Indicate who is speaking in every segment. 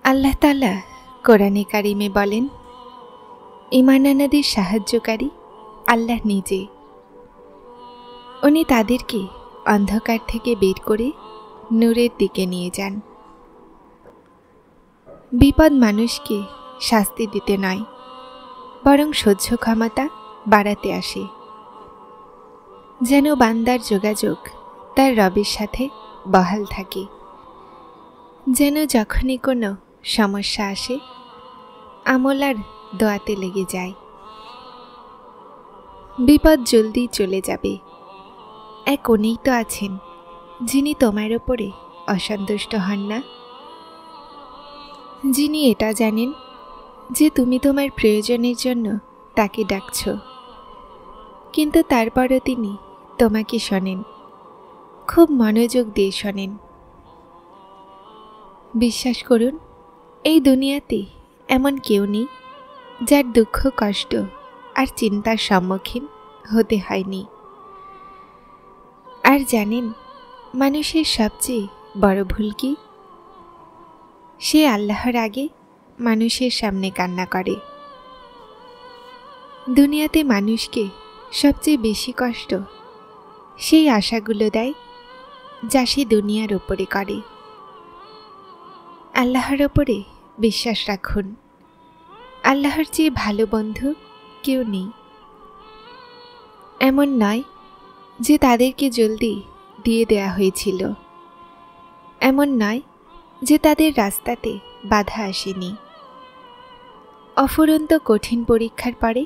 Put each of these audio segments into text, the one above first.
Speaker 1: আল্লাহ তাআলা কোরআনে কারিমে বলেন, ঈমান আনাদের সাহায্যকারী আল্লাহ নিজে। উনি তাদেরকে অন্ধকার থেকে বের করে নূরের দিকে নিয়ে যান। বিপদ মানুষকে শাস্তি দিতে নয়, বরং সহ্য ক্ষমতা বাড়াতে আসে, যেন বান্দার যোগাযোগ তার রবের সাথে বহাল থাকে, যেন যখনই কোনো সমস্যা আসে আমল আর দোয়াতে লেগে যায়। বিপদ জলদি চলে যাবে। এক উনিই তো আছেন যিনি তোমার ওপরে অসন্তুষ্ট হন না, যিনি এটা জানেন যে তুমি তোমার প্রয়োজনের জন্য তাকে ডাকছ, কিন্তু তারপরও তিনি তোমাকে শোনেন, খুব মনোযোগ দিয়ে শোনেন। বিশ্বাস করুন, এই দুনিয়াতে এমন কেউ নেই যার দুঃখ কষ্ট আর চিন্তার সম্মুখীন হতে হয়নি। আর জানেন মানুষের সবচেয়ে বড় ভুল কি? সে আল্লাহর আগে মানুষের সামনে কান্না করে। দুনিয়াতে মানুষকে সবচেয়ে বেশি কষ্ট সেই আশাগুলো দেয় যা সে দুনিয়ার ওপরে করে। আল্লাহর ওপরে বিশ্বাস রাখুন। আল্লাহর চেয়ে ভালো বন্ধু কেউ নেই। এমন নয় যে তাদেরকে জলদি দিয়ে দেয়া হয়েছিল, এমন নয় যে তাদের রাস্তাতে বাধা আসেনি। অফুরন্ত কঠিন পরীক্ষার পরে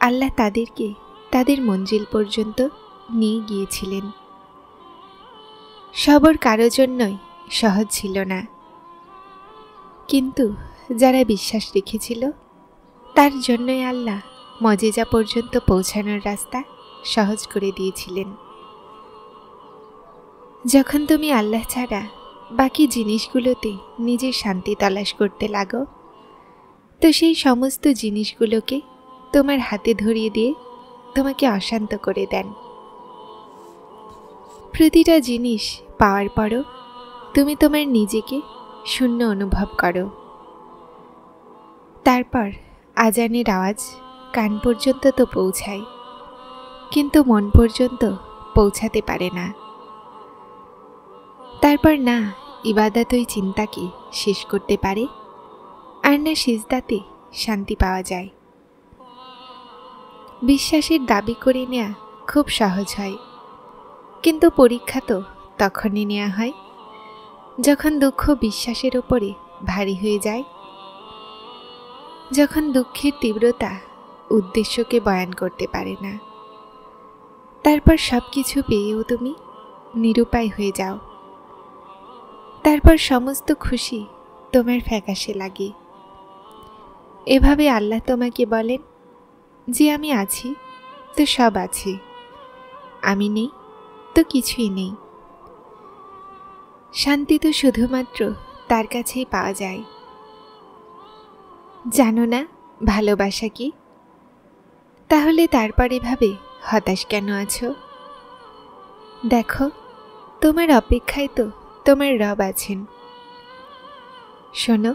Speaker 1: আল্লাহ তাদেরকে তাদের মঞ্জিল পর্যন্ত নিয়ে গিয়েছিলেন। সবর কারো জন্যই সহজ ছিল না, কিন্তু যারা বিশ্বাস রেখেছিল তার জন্যই আল্লাহ মজেজা পর্যন্ত পৌঁছানোর রাস্তা সহজ করে দিয়েছিলেন। যখন তুমি আল্লাহ ছাড়া বাকি জিনিসগুলোতে নিজের শান্তি তলাশ করতে লাগো, তো সেই সমস্ত জিনিসগুলোকে তোমার হাতে ধরিয়ে দিয়ে তোমাকে অশান্ত করে দেন। প্রতিটা জিনিস পাওয়ার পরও তুমি তোমার নিজেকে শূন্য অনুভব করো। তারপর আজানের আওয়াজ কান পর্যন্ত তো পৌঁছায়, কিন্তু মন পর্যন্ত পৌঁছাতে পারে না। তারপর না ইবাদত ওই চিন্তাকে শেষ করতে পারে, আর না সিজদাতে শান্তি পাওয়া যায়। বিশ্বাসের দাবি করে নেওয়া খুব সহজ হয়, কিন্তু পরীক্ষা তো তখনই নেওয়া হয় যখন দুঃখ বিশ্বাসের ওপরে ভারী হয়ে যায়, যখন দুঃখের তীব্রতা উদ্দেশ্যকে বয়ান করতে পারে না। তারপর সব কিছু পেয়েও তুমি নিরুপায় হয়ে যাও। তারপর সমস্ত খুশি তোমার ফ্যাকাশে লাগে। এভাবে আল্লাহ তোমাকে বলেন যে আমি আছি তো সব আছে, আমি নেই তো কিছুই নেই। শান্তি তো শুধুমাত্র তার কাছেই পাওয়া যায়। জানো না ভালোবাসা কি? তাহলে তারপর এভাবে হতাশ কেন আছো? দেখো, তোমার অপেক্ষায় তো তোমার রব আছেন। শোনো,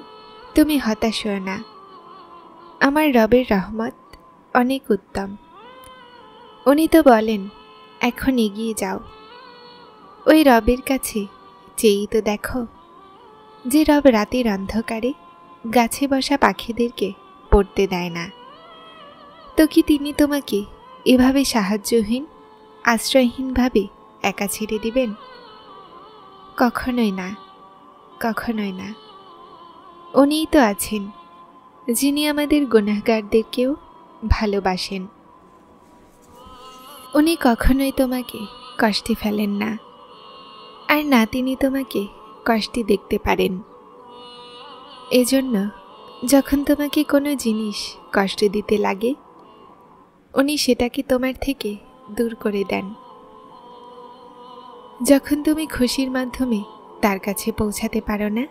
Speaker 1: তুমি হতাশ হও না। আমার রবের রহমত অনেক উত্তম। উনি তো বলেন এখন এগিয়ে যাও। ওই রবের কাছে চেয়েই তো দেখো, যে রব রাতের অন্ধকারে গাছে বসা পাখিদেরকে পড়তে দেয় না। তো কি তিনি তোমাকে এভাবে সাহায্যহীন আশ্রয়হীনভাবে একা ছেড়ে দিবেন? কখনোই না, কখনোই না। উনিই তো আছেন যিনি আমাদের গুনাহগারদেরকেও ভালোবাসেন। উনি কখনোই তোমাকে কষ্টে ফেলেন না, আর না তিনি তোমাকে কষ্টে দেখতে পারেন। এজন্য যখন তোমাকে কোনো জিনিস কষ্ট দিতে লাগে, উনি সেটাকে তোমার থেকে দূর করে দেন। যখন তুমি খুশির মাধ্যমে তার কাছে পৌঁছাতে পারো না,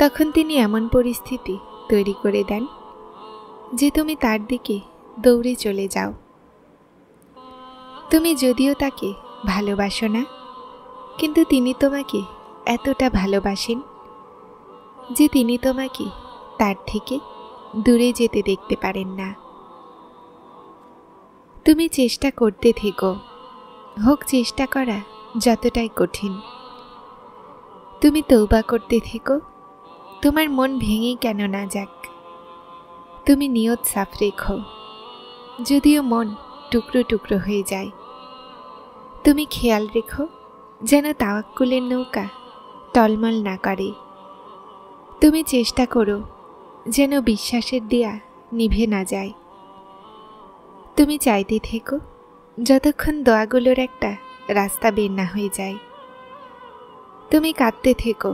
Speaker 1: তখন তিনি এমন পরিস্থিতি তৈরি করে দেন যে তুমি তার দিকে দৌড়ে চলে যাও। তুমি যদিও তাকে ভালোবাসো না, কিন্তু তিনি তোমাকে এতটা ভালোবাসেন যে তিনি তোমাকে তার থেকে দূরে যেতে দেখতে পারেন না। তুমি চেষ্টা করতে থেকো, হোক চেষ্টা করা যতটাই কঠিন। তুমি তওবা করতে থেকো, তোমার মন ভেঙে কেন না যাক। তুমি নিয়ত সাফ রেখো, যদিও মন টুকরো টুকরো হয়ে যায়। তুমি খেয়াল রেখো যেন তাওয়াক্কুলের নৌকা টলমল না করে। তুমি চেষ্টা করো যেন বিশ্বাসের দিয়া নিভে না যায়। তুমি চাইতে থেকো যতক্ষণ দোয়াগুলোর একটা রাস্তা বের না হয়ে যায়। তুমি কাঁদতে থেকো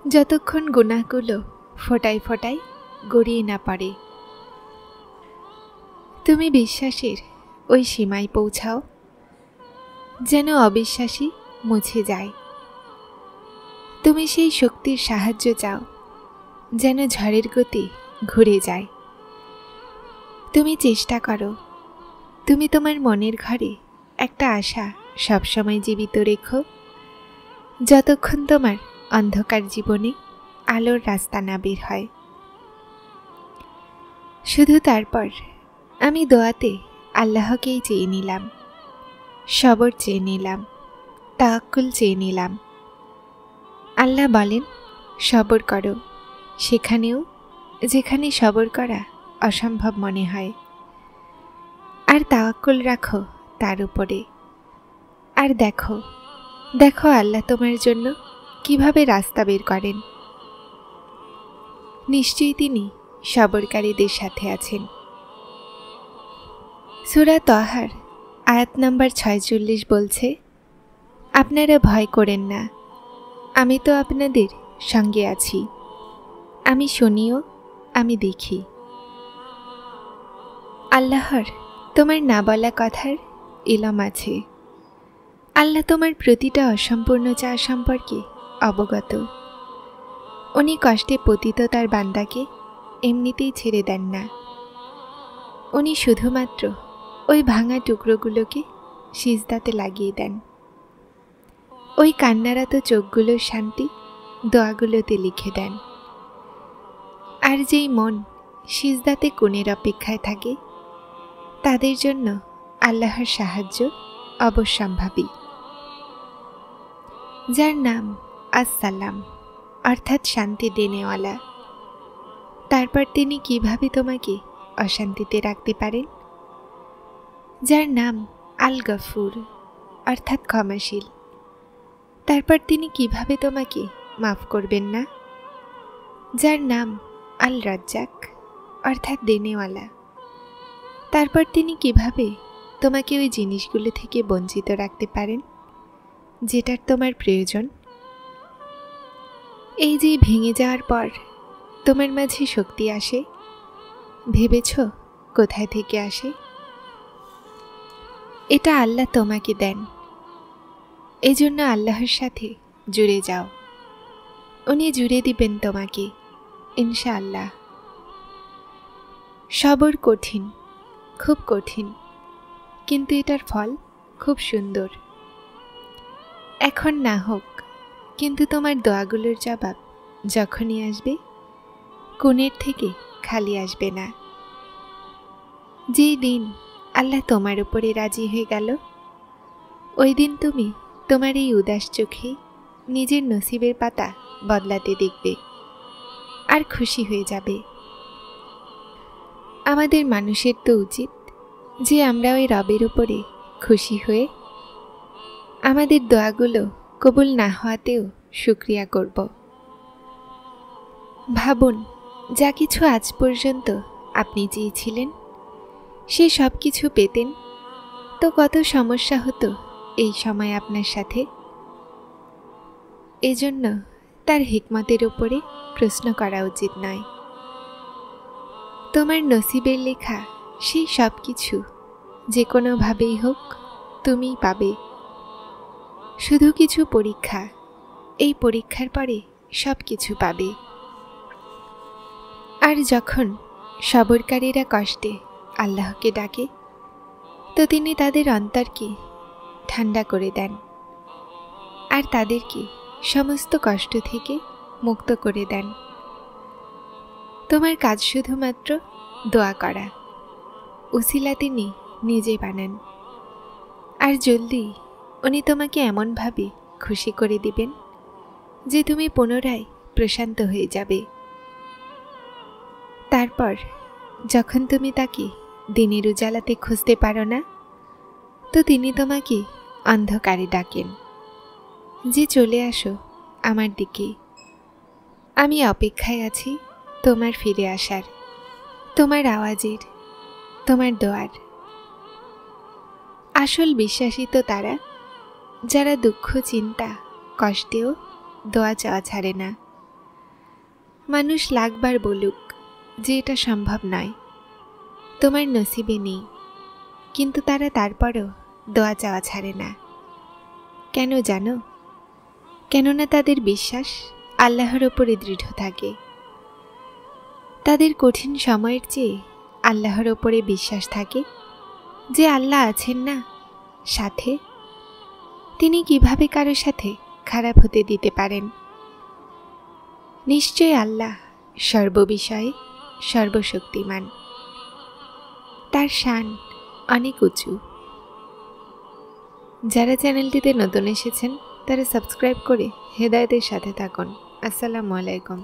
Speaker 1: যতক্ষণ গুনাহগুলো ফোঁটায় ফোঁটায় গড়িয়ে না পড়ে। তুমি বিশ্বাসের ওই সীমায় পৌঁছাও যেন অবিশ্বাসী মুছে যায়। তুমি সেই শক্তির সাহায্য চাও যেন ঝড়ের গতি ঘুরে যায়। তুমি চেষ্টা করো, তুমি তোমার মনের ঘরে একটা আশা সবসময় জীবিত রেখো, যতক্ষণ তোমার অন্ধকার জীবনে আলোর রাস্তা না বের হয়। শুধু তারপর আমি দোয়াতে আল্লাহকেই চেয়ে নিলাম, সবর চেয়ে নিলাম, তাওয়াক্কুল চেয়ে নিলাম। আল্লাহ বলেন, সবর করো সেখানেও যেখানে সবর করা অসম্ভব মনে হয়, আর তাওয়াক্কুল রাখো তার উপরে। আর দেখো দেখো আল্লাহ তোমার জন্য কিভাবে রাস্তা বের করেন। নিশ্চয়ই তিনি সবরকারীদের সাথে আছেন। সূরা তহার আয়াত নাম্বার 46 বলছে, আপনারা ভয় করেন না, আমি তো আপনাদের সঙ্গে আছি, আমি শুনিও, আমি দেখি। আল্লাহর তোমার না বলা কথার ইলম আছে। আল্লাহ তোমার প্রতিটা অসম্পূর্ণ চাওয়া সম্পর্কে অবগত। উনি কষ্টে পতিত তার বান্দাকে এমনিতেই ছেড়ে দেন না। উনি শুধুমাত্র ওই ভাঙা টুকরোগুলোকে সিজদাতে লাগিয়ে দেন। ওই কান্নারত চোখগুলোর শান্তি দোয়াগুলোতে লিখে দেন। আর যেই মন সিজদাতে কোণের অপেক্ষায় থাকে তাদের জন্য আল্লাহর সাহায্য অবশ্যম্ভাবী। যার নাম আসসালাম অর্থাৎ শান্তি দেনেওয়ালা, তারপর তিনি কিভাবে তোমাকে অশান্তিতে রাখতে পারেন? যার নাম আল গফুর অর্থাৎ ক্ষমাশীল, তারপর তিনি কিভাবে তোমাকে মাফ করবেন না? যার নাম আল রাজ্জাক অর্থাৎ দেনেওয়ালা, তারপর তিনি কিভাবে তোমাকে ওই জিনিসগুলো থেকে বঞ্চিত রাখতে পারেন যেটার তোমার প্রয়োজন? এই যে ভেঙে যাওয়ার পর তোমার মাঝে শক্তি আসে, ভেবেছ কোথায় থেকে আসে? এটা আল্লাহ তোমাকে দেন। এজন্য আল্লাহর সাথে জুড়ে যাও, উনি জুড়ে দিবেন তোমাকে ইনশাআল্লাহ। সবর কঠিন, খুব কঠিন, কিন্তু এটার ফল খুব সুন্দর। এখন না হোক, কিন্তু তোমার দোয়াগুলোর জবাব যখনই আসবে কোণের থেকে খালি আসবে না। যেই দিন আল্লাহ তোমার উপরে রাজি হয়ে গেল, ওই দিন তুমি তোমার এই উদাস চোখে নিজের নসিবের পাতা বদলাতে দেখবে আর খুশি হয়ে যাবে। আমাদের মানুষের তো উচিত যে আমরা ওই রবের উপরে খুশি হয়ে আমাদের দোয়াগুলো কবুল না হওয়াতেও শুকরিয়া করব। ভাবুন, যা কিছু আজ পর্যন্ত আপনি চেয়েছিলেন সে সব কিছু পেতেন তো কত সমস্যা হতো এই সময় আপনার সাথে। এজন্য তার হিকমতের উপরে প্রশ্ন করা উচিত নয়। তোমার নসিবের লেখা সেই সব কিছু যে কোনোভাবেই হোক তুমিই পাবে। শুধু কিছু পরীক্ষা, এই পরীক্ষার পরে সব কিছু পাবে। আর যখন সবরকারীরা কষ্টে আল্লাহকে ডাকে তো তিনি তাদের অন্তরকে ঠান্ডা করে দেন আর তাদেরকে সমস্ত কষ্ট থেকে মুক্ত করে দেন। তোমার কাজ শুধুমাত্র দোয়া করা। উসিলা তিনি নিজে বানান। আর জলদি উনি তোমাকে এমনভাবে খুশি করে দিবেন যে তুমি পুনরায় প্রশান্ত হয়ে যাবে। তারপর যখন তুমি তাকে দিনের উজালাতে খুঁজতে পারো না, তো তিনি তোমাকে অন্ধকারে ডাকেন যে চলে আসো আমার দিকে, আমি অপেক্ষায় আছি তোমার ফিরে আসার, তোমার আওয়াজের, তোমার দোয়ার। আসল বিশ্বাসী তো তারা যারা দুঃখ, চিন্তা, কষ্টেও দোয়া চাওয়া ছাড়ে না। মানুষ লাখবার বলুক যে এটা সম্ভব নয়, তোমার নসিবে নেই, কিন্তু তারা তারপরও দোয়া চাওয়া ছাড়ে না। কেন জানো? কেননা তাদের বিশ্বাস আল্লাহর ওপরে দৃঢ় থাকে। তাদের কঠিন সময়ের চেয়ে আল্লাহর ওপরে বিশ্বাস থাকে যে আল্লাহ আছেন না সাথে, তিনি কিভাবে কারো সাথে খারাপ হতে দিতে পারেন। নিশ্চয় আল্লাহ সর্ববিষয়ে সর্বশক্তিমান, তার শান অনেক উঁচু। যারা চ্যানেলটিতে নতুন এসেছেন তারা সাবস্ক্রাইব করে হেদায়েতের সাথে থাকুন। আসসালামু আলাইকুম।